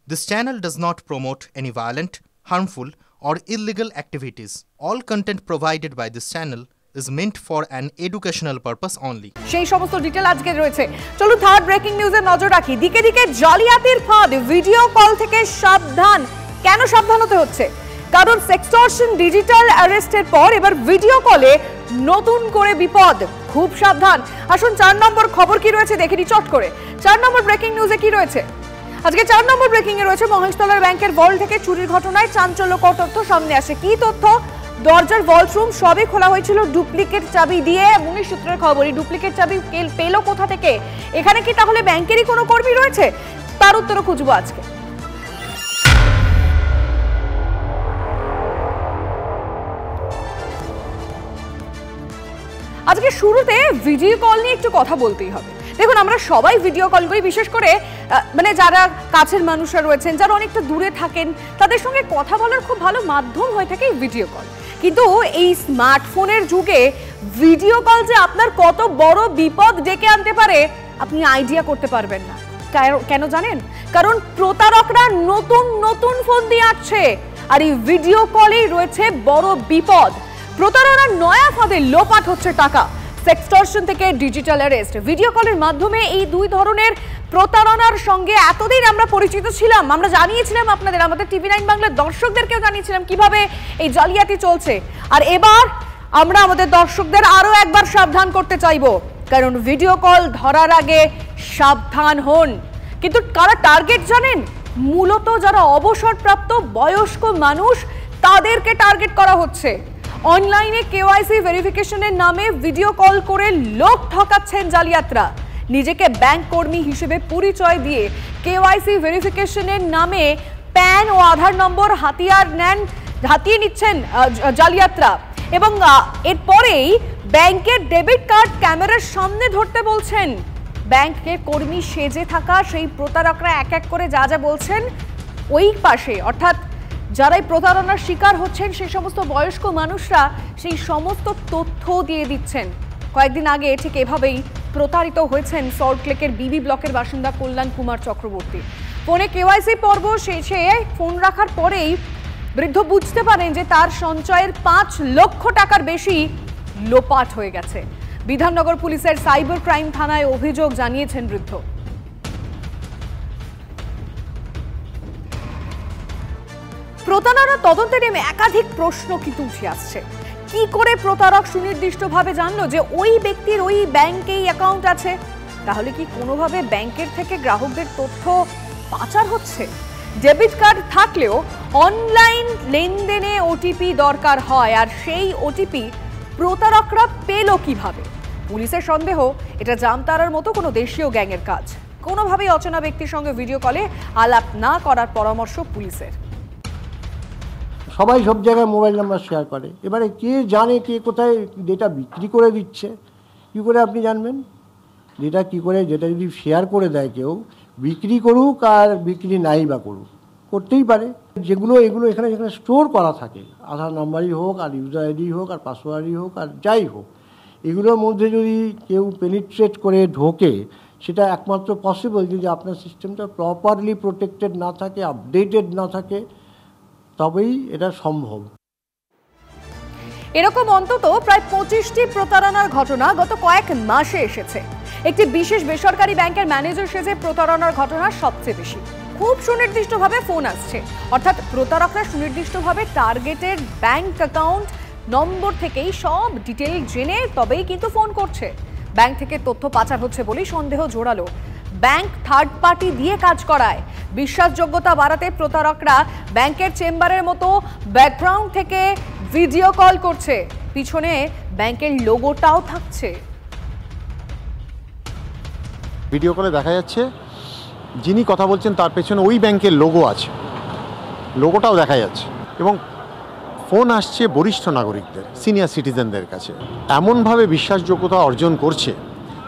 This channel does not promote any violent, harmful, or illegal activities. All content provided by this channel is meant for an educational purpose only. সেই সমস্ত detail আজকে রয়েছে। চলুন third breaking নিউজে নজর রাখি। দিকে দিকে জালিয়াতির ফাঁদ, ভিডিও কল থেকে সাবধান। কেন সাবধান হতে হচ্ছে? কারণ সেক্সটর্শন, ডিজিটাল অ্যারেস্টের পর এবার ভিডিও কলে নতুন করে বিপদ। খুব সাবধান। আসুন 4 নম্বর খবর কি রয়েছে দেখিনি চট করে। 4 নম্বর ব্রেকিং নিউজে কি রয়েছে? আজকে 4 নম্বর ব্রেকিং এ রয়েছে মহেশতলার ব্যাংকের ভল্ট থেকে চুরির ঘটনায় চাঞ্চল্যকর তথ্য সামনে আসে। কি তথ্য? দরজার ভল্টরুম সবই খোলা হয়েছিল ডুপ্লিকেট চাবি দিয়ে। মুনিশ সূত্রের খবর, এই ডুপ্লিকেট চাবি পেলো কোথা থেকে? এখানে কি তাহলে ব্যাংকেরই কোনো কর্মী রয়েছে? তার উত্তরও খুঁজবো আজকে। আজকে শুরুতে ভিডিও কল নিয়ে একটু কথা বলতেই হবে। দেখুন, আমরা সবাই ভিডিও কল করি, বিশেষ করে মানে যারা কাছের মানুষরা রয়েছেন, যারা অনেকটা দূরে থাকেন, তাদের সঙ্গে কথা বলার খুব ভালো মাধ্যম হয়ে থাকে এই ভিডিও কল। কিন্তু এই স্মার্টফোনের যুগে ভিডিও কল যে আপনার কত বড় বিপদ ডেকে আনতে পারে আপনি আইডিয়া করতে পারবেন না। কেন জানেন? কারণ প্রতারকরা নতুন নতুন ফোন দিয়ে আসছে, আর এই ভিডিও কলেই রয়েছে বড় বিপদ। প্রতারণার নয়া ফাঁদে লোপাট হচ্ছে টাকা। সেক্সটর্শন থেকে ডিজিটাল অ্যারেস্ট, ভিডিও কলের মাধ্যমে এই দুই ধরনের প্রতারণার সঙ্গে এতদিন আমরা পরিচিত ছিলাম। আমরা জানিয়েছিলাম আপনাদের, আমাদের টিভি9 বাংলার দর্শকদেরকেও জানিয়েছিলাম কিভাবে এই জালিয়াতি চলছে। আর এবার আমরা আমাদের দর্শকদের আরো একবার সাবধান করতে চাইবো, কারণ ভিডিও কল ধরার আগে সাবধান হন। কিন্তু কারা টার্গেট জানেন? মূলত যারা অবসরপ্রাপ্ত বয়স্ক মানুষ, তাদেরকে টার্গেট করা হচ্ছে। অনলাইনে কেওয়াইসি ভেরিফিকেশনের নামে ভিডিও কল করে লোক ঠকাচ্ছেন জালিয়াতরা। নিজেকে ব্যাংক কর্মী হিসেবে পরিচয় দিয়ে কেওয়াইসি ভেরিফিকেশনের নামে প্যান ও আধার নম্বর হাতিয়ে নিচ্ছেন জালিয়াতরা, এবং এরপরেই ব্যাংকের ডেবিট কার্ড ক্যামেরার সামনে ধরতে বলছেন। ব্যাংকের কর্মী সেজে থাকা সেই প্রতারকরা এক এক করে যা যা বলছেন, ওই পাশে অর্থাৎ যারাই প্রতারণার শিকার হচ্ছেন সেই সমস্ত বয়স্ক মানুষরা সেই সমস্ত তথ্য দিয়ে দিচ্ছেন। কয়েকদিন আগে ঠিক এভাবেই প্রতারিত হয়েছেন সল্টলেকের বিবি ব্লকের বাসিন্দা কল্যাণ কুমার চক্রবর্তী। ফোনে কেওয়াইসি পর্ব শেষে ফোন রাখার পরেই বৃদ্ধ বুঝতে পারেন যে তার সঞ্চয়ের 5 লক্ষ টাকার বেশি লোপাট হয়ে গেছে। বিধাননগর পুলিশের সাইবার ক্রাইম থানায় অভিযোগ জানিয়েছেন বৃদ্ধ। প্রতারণা তদন্তে নেমে একাধিক প্রশ্ন কিন্তু উঠে আসছে। কি করে প্রতারক সুনির্দিষ্টভাবে জানলো যে ওই ব্যক্তির ওই ব্যাংকেই অ্যাকাউন্ট আছে? তাহলে কি কোনোভাবে ব্যাংকের থেকে গ্রাহকদের তথ্য পাচার হচ্ছে? ডেবিট কার্ড থাকলেও অনলাইন লেনদেনে ওটিপি দরকার হয়, আর সেই ওটিপি প্রতারকরা পেল কিভাবে? পুলিশের সন্দেহ এটা জামতারার মতো কোনো দেশীয় গ্যাংয়ের কাজ। কোনোভাবেই অচেনা ব্যক্তির সঙ্গে ভিডিও কলে আলাপ না করার পরামর্শ পুলিশের। সবাই সব জায়গায় মোবাইল নাম্বার শেয়ার করে, এবারে কে জানে কে কোথায় ডেটা বিক্রি করে দিচ্ছে? কী করে আপনি জানবেন ডেটা কী করে? যেটা যদি শেয়ার করে দেয় কেউ, বিক্রি করুক আর বিক্রি নাই বা করুক, করতেই পারে। এগুলো এখানে যেখানে স্টোর করা থাকে, আধার নাম্বারই হোক আর ইউজার আইডি হোক আর পাসওয়ার্ডই হোক আর যাই হোক, এগুলোর মধ্যে যদি কেউ পেনিট্রেট করে ঢোকে, সেটা একমাত্র পসিবল যদি আপনার সিস্টেমটা প্রপারলি প্রোটেক্টেড না থাকে, আপডেটেড না থাকে, তবেই এটা সম্ভব। এরকম অন্তত প্রায় 25টি প্রতারণার ঘটনা গত কয়েক মাসে এসেছে। একটি বিশেষ বেসরকারি ব্যাংকের ম্যানেজার সেজে প্রতারণার ঘটনা সবচেয়ে বেশি। খুব সুনির্দিষ্টভাবে ফোন আসছে, অর্থাৎ প্রতারকরা সুনির্দিষ্টভাবে টার্গেটের ব্যাংক অ্যাকাউন্ট নম্বর থেকেই সব ডিটেল জেনে তবেই কিন্তু ফোন করছে। ব্যাংক থেকে তথ্য পাচার হচ্ছে বলেই সন্দেহ জোরালো। ব্যাংক থার্ড পার্টি দিয়ে কাজ করায়। বিশ্বাসযোগ্যতা বাড়াতে প্রতারকরা ব্যাংকের চেম্বারের মতো ব্যাকগ্রাউন্ড থেকে ভিডিও কল করছে, পিছনে ব্যাংকের লোগোটাও থাকছে। ভিডিও কলে দেখা যাচ্ছে যিনি কথা বলছেন তার পেছনে ওই ব্যাংকের লোগো আছে, লোগোটাও দেখা যাচ্ছে, এবং ফোন আসছে বরিষ্ঠ নাগরিকদের, সিনিয়র সিটিজেনদের কাছে। এমনভাবে বিশ্বাসযোগ্যতা অর্জন করছে,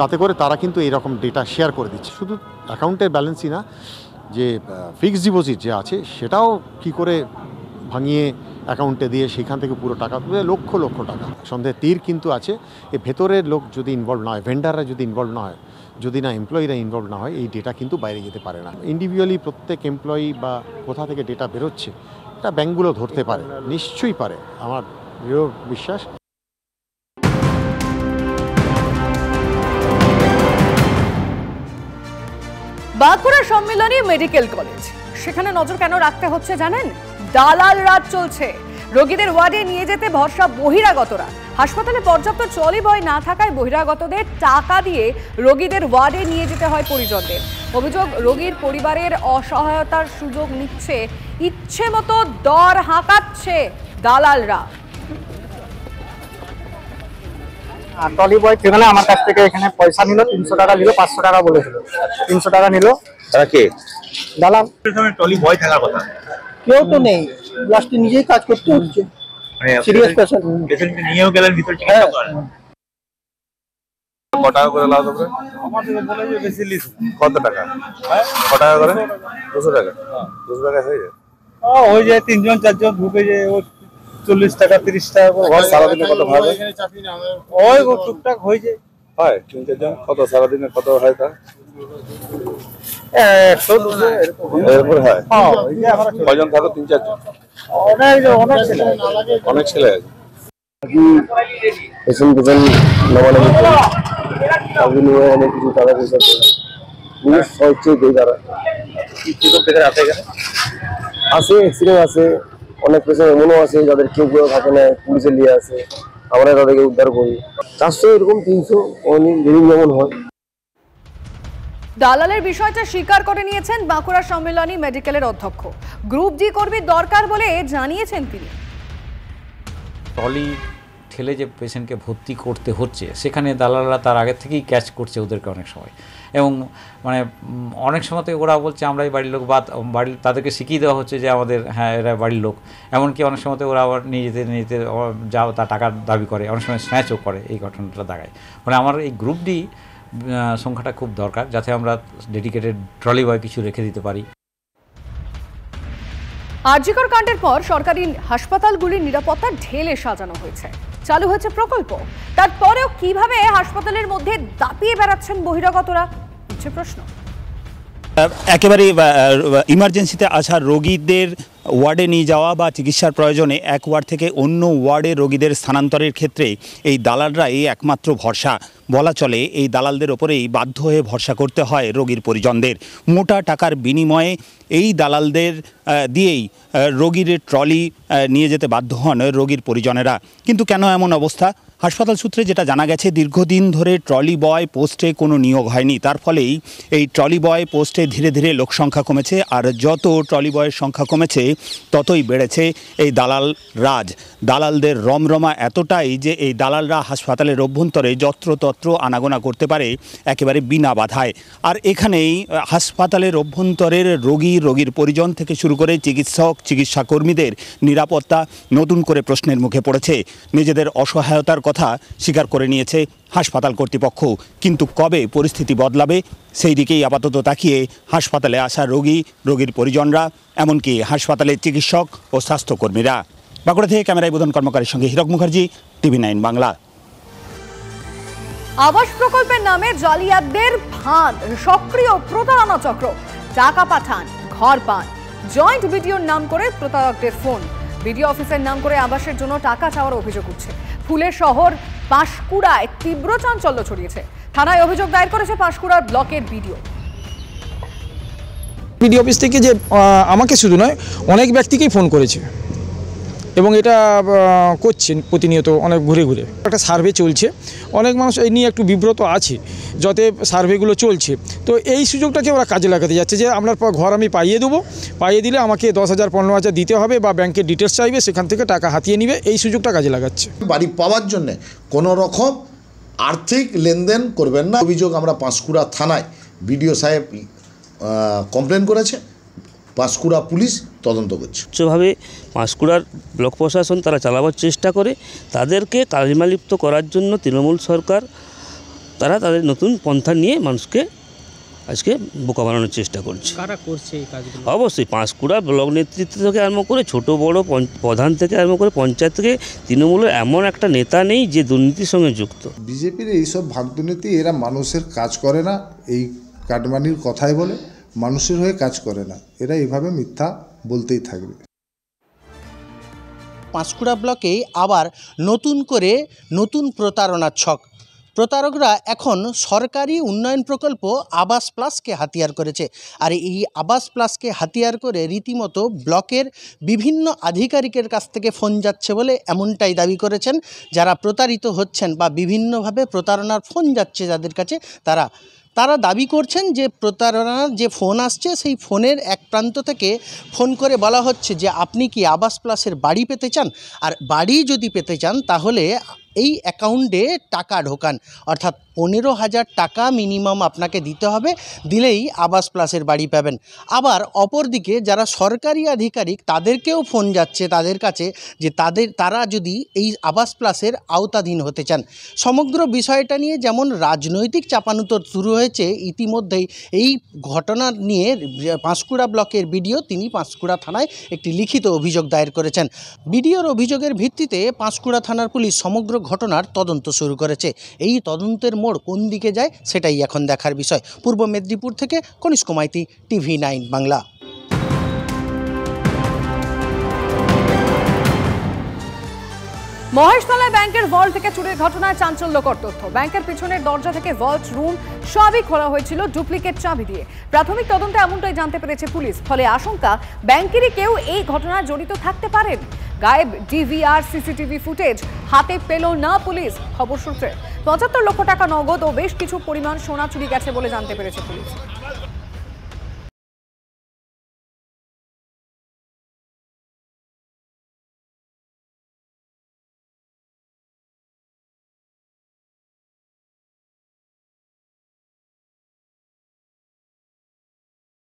তাতে করে তারা কিন্তু এরকম ডেটা শেয়ার করে দিচ্ছে। শুধু অ্যাকাউন্টের ব্যালেন্সই না, যে ফিক্সড ডিপোজিট যে আছে সেটাও কি করে ভাঙিয়ে অ্যাকাউন্টে দিয়ে সেখান থেকে পুরো টাকা তুলে লক্ষ লক্ষ টাকা। সন্দেহের তীর কিন্তু আছে, এ ভেতরের লোক যদি ইনভলভ না হয়, ভেন্ডাররা যদি ইনভলভ না হয়, যদি না এমপ্লয়িরা ইনভলভ না হয় এই ডেটা কিন্তু বাইরে যেতে পারে না। ইন্ডিভিজুয়ালি প্রত্যেক এমপ্লয়ি বা কোথা থেকে ডেটা বেরোচ্ছে এটা ব্যাঙ্কগুলো ধরতে পারে, নিশ্চয়ই পারে, আমার দৃঢ় বিশ্বাস। বাঁকুড়া সম্মিলনী মেডিকেল কলেজ, সেখানে নজর কেন রাখতে হচ্ছে জানেন? দালাল রাজ চলছে। রোগীদের ওয়ার্ডে নিয়ে যেতে ভরসা বহিরাগতরা। হাসপাতালে পর্যাপ্ত ট্রলি বয় না থাকায় বহিরাগতদের টাকা দিয়ে রোগীদের ওয়ার্ডে নিয়ে যেতে হয় পরিজনদের। অভিযোগ, রোগীর পরিবারের অসহায়তার সুযোগ নিচ্ছে, ইচ্ছে মতো দর হাঁকাচ্ছে দালালরা। ট্রলি বয় সেখানে আমার কাছ থেকে এখানে পয়সা নিল, 300 টাকা নিল, 500 টাকা বলেছিল, 300 টাকা নিল। তারা কে? দালাল। ট্রলি বয় থাকার কথা, কেউ তো নেই, লাস্টে নিজেই কাজ করতে হচ্ছে। সিরিয়াস পেশেন্ট নিয়েও গেলেন ভিতর চিকিৎসা করেন। কত টাকা করে লাভ হবে? আমার থেকে বলে যে বেশি লিস। কত টাকা? কত টাকা করে? 200 টাকা। 200 টাকা হয়ে যায়? হয়ে যায়, 3 জন 4 জন ঢুকে যায়, ও 40 টাকা 30 টাকা করে হয়। সারাদিনে কত ভাবে? ওই টুকটাক হয়ে যায়। হয় 3-4 জন। কত সারাদিনে কত হয় তা? 100 200 এরপর হয়। কয়জন থাকো? 3-4 জন। অনেক ছেলে, অনেক ছেলে আছে। পেশেন্ট নামানামি তার বিনিময়ে অনেক কিছু টাকা পয়সা জিনিস হচ্ছে দেয় তারা। আছে অ্যাক্সিডেন্ট আছে, অনেক পেশেন্ট এমনও আছে যাদের কেউ কেউ থাকে না, পুলিশে নিয়ে আসে, আমরা তাদেরকে উদ্ধার করি। 400 এরকম 300 অনেক যেদিন যেমন হয়। দালালের বিষয়টা স্বীকার করে নিয়েছেন বাঁকুড়া সম্মিলনী মেডিকেলের অধ্যক্ষ। গ্রুপ ডি কর্মী দরকার বলে জানিয়েছেন তিনি। ট্রলি ঠেলে যে পেশেন্টকে ভর্তি করতে হচ্ছে, সেখানে দালালরা তার আগের থেকেই ক্যাচ করছে ওদেরকে অনেক সময়, এবং মানে অনেক সময়তে ওরা বলছে আমরাই বাড়ির লোক, বা বাড়ির তাদেরকে শিখিয়ে দেওয়া হচ্ছে যে আমাদের হ্যাঁ এরা বাড়ির লোক। এমনকি অনেক সময়তে ওরা আবার নিয়ে যেতে যাও তার টাকার দাবি করে, অনেক সময় স্ন্যাচও করে। এই ঘটনাটা দেখায় মানে আমার এই গ্রুপ ডি সংখ্যাটা খুব দরকার, যাতে আমরা ডেডিকেটেড ট্রলি বয় কিছু রেখে দিতে পারি। আরজিকর কাণ্ডের পর সরকারি হাসপাতালগুলির নিরাপত্তা ঢেলে সাজানো হয়েছে, চালু হয়েছে প্রকল্প। তারপরেও কিভাবে হাসপাতালের মধ্যে দাপিয়ে বেড়াচ্ছেন বহিরাগতরা, হচ্ছে প্রশ্ন। একেবারে ইমার্জেন্সিতে আসা রোগীদের ওয়ার্ডে নিয়ে যাওয়া বা চিকিৎসার প্রয়োজনে এক ওয়ার্ড থেকে অন্য ওয়ার্ডে রোগীদের স্থানান্তরের ক্ষেত্রে এই দালালরাই একমাত্র ভরসা। বলা চলে এই দালালদের ওপরেই বাধ্য হয়ে ভরসা করতে হয় রোগীর পরিজনদের। মোটা টাকার বিনিময়ে এই দালালদের দিয়েই রোগীর ট্রলি নিয়ে যেতে বাধ্য হন রোগীর পরিজনেরা। কিন্তু কেন এমন অবস্থা? হাসপাতাল সূত্রে যেটা জানা গেছে, দীর্ঘদিন ধরে ট্রলি বয় পোস্টে কোনো নিয়োগ হয়নি, তার ফলেই এই ট্রলি বয় পোস্টে ধীরে ধীরে লোক সংখ্যা কমেছে। আর যত ট্রলি বয়ের সংখ্যা কমেছে ততই বেড়েছে এই দালাল রাজ। দালালদের রমরমা এতটাই যে এই দালালরা হাসপাতালের অভ্যন্তরে যত্রতত্র আনাগোনা করতে পারে একেবারে বিনা বাধায়। আর এখানেই হাসপাতালের অভ্যন্তরের রোগীর পরিজন থেকে শুরু করে চিকিৎসক, চিকিৎসা কর্মীদের নিরাপত্তা নতুন করে প্রশ্নের মুখে পড়েছে। নিজেদের অসহায়তার কথা স্বীকার করে নিয়েছে হাসপাতাল কর্তৃপক্ষ। কিন্তু কবে পরিস্থিতি বদলাবে সেই দিকেই আপাতত তাকিয়ে হাসপাতালে আসা রোগীর পরিজনরা, এমনকি হাসপাতালের চিকিৎসক ও স্বাস্থ্যকর্মীরা। বাঁকুড়া থেকে ক্যামেরায় বোধন কর্মকারের সঙ্গে হীরক মুখার্জি, TV9 বাংলা। আবাস প্রকল্পের নামে জালিয়াতদের ফাঁদ, সক্রিয় প্রতারণা চক্র। টাকা পাঠান, ঘর পান, জয়েন্ট বিডিওর নাম করে প্রতারকদের ফোন। বিডিও অফিসের নাম করে আবাসের জন্য টাকা চাওয়ার অভিযোগ উঠছে। ফুলের শহর পাঁশকুড়ায় তীব্র চাঞ্চল্য ছড়িয়েছে। থানায় অভিযোগ দায়ের করেছে পাঁশকুড়ার ব্লকের বিডিও। বিডিও অফিস থেকে যে আমাকে শুধু নয়, অনেক ব্যক্তিকেই ফোন করেছে এবং এটা করছেন প্রতিনিয়ত, অনেক ঘুরে ঘুরে। একটা সার্ভে চলছে, অনেক মানুষ এই নিয়ে একটু বিব্রত আছে, যাতে সার্ভেগুলো চলছে। তো এই সুযোগটাকে ওরা কাজে লাগাতে যাচ্ছে যে আপনার ঘর আমি পাইয়ে দেবো, পাইয়ে দিলে আমাকে 10,000 15,000 দিতে হবে, বা ব্যাংকের ডিটেলস চাইবে, সেখান থেকে টাকা হাতিয়ে নিবে। এই সুযোগটা কাজে লাগাচ্ছে। বাড়ি পাওয়ার জন্যে কোনো রকম আর্থিক লেনদেন করবেন না। অভিযোগ আমরা পাঁশকুড়া থানায় বিডিও সাহেব কমপ্লেন করেছে, পাঁশকুড়া পুলিশ তদন্ত করছে। উচ্চভাবে পাঁশকুড়ার ব্লক প্রশাসন তারা চালাবার চেষ্টা করে। তাদেরকে কালিমালিপ্ত করার জন্য তৃণমূল সরকার তারা তাদের নতুন পন্থা নিয়ে মানুষকে আজকে বোকা বানানোর চেষ্টা করছে। কারা করছে এই কাজগুলো? অবশ্যই পাঁশকুড়া ব্লক নেতৃত্ব থেকে আরম্ভ করে ছোট বড় প্রধান থেকে আরম্ভ করে পঞ্চায়েত থেকে তৃণমূলের এমন একটা নেতা নেই যে দুর্নীতির সঙ্গে যুক্ত। বিজেপির এইসব ভাবদুর্নীতি, এরা মানুষের কাজ করে না, এই কাটমানির কথাই বলে, মানুষের হয়ে কাজ করে না, এরা এভাবে মিথ্যা বলতেই থাকবে। পাঁশকুড়া ব্লকে আবার নতুন করে নতুন প্রতারণার ছক। প্রতারকরা এখন সরকারি উন্নয়ন প্রকল্প আবাস প্লাসকে হাতিয়ার করেছে, আর এই আবাস প্লাসকে হাতিয়ার করে রীতিমতো ব্লকের বিভিন্ন আধিকারিকের কাছ থেকে ফোন যাচ্ছে বলে এমনটাই দাবি করেছেন যারা প্রতারিত হচ্ছেন বা বিভিন্নভাবে প্রতারণার ফোন যাচ্ছে যাদের কাছে, তারা দাবি করছেন যে প্রতারণার যে ফোন আসছে সেই ফোনের এক প্রান্ত থেকে ফোন করে বলা হচ্ছে যে আপনি কি আবাস প্লাসের বাড়ি পেতে চান, আর বাড়ি যদি পেতে চান তাহলে এই অ্যাকাউন্টে টাকা ঢোকান, অর্থাৎ 15,000 টাকা মিনিমাম আপনাকে দিতে হবে, দিলেই আবাস প্লাসের বাড়ি পাবেন। আবার অপরদিকে যারা সরকারি আধিকারিক তাদেরকেও ফোন যাচ্ছে তাদের কাছে যে তারা যদি এই আবাস প্লাসের আওতাধীন হতে চান। সমগ্র বিষয়টা নিয়ে যেমন রাজনৈতিক চাপানুতর শুরু হয়েছে ইতিমধ্যেই, এই ঘটনা নিয়ে পাঁশকুড়া ব্লকের বিডিও তিনি পাঁশকুড়া থানায় একটি লিখিত অভিযোগ দায়ের করেছেন। বিডিওর অভিযোগের ভিত্তিতে পাঁশকুড়া থানার পুলিশ সমগ্র ঘটনার তদন্ত শুরু করেছে। এই তদন্তের মোড় কোন দিকে যায় সেটাই এখন দেখার বিষয়। পূর্ব মেদিনীপুর থেকে কনিষ্ক মাইতি, TV9 বাংলা। মহেশতলায় ব্যাংকের ভল্ট থেকে চুরির ঘটনায় চাঞ্চল্যকর তথ্য। ব্যাংকের পিছনের দরজা থেকে ভল্ট রুম সবই খোলা হয়েছিল ডুপ্লিকেট চাবি দিয়ে। প্রাথমিক তদন্তে এমনটাই জানতে পেরেছে পুলিশ। ফলে আশঙ্কা ব্যাংকেরই কেউ এই ঘটনায় জড়িত থাকতে পারেন। গায়েব ডিভিআর সিসিটিভি ফুটেজ হাতে পেল না পুলিশ। খবর সূত্রে 75 লক্ষ টাকা নগদ ও বেশ কিছু পরিমাণ সোনা চুরি গেছে বলে জানতে পেরেছে পুলিশ।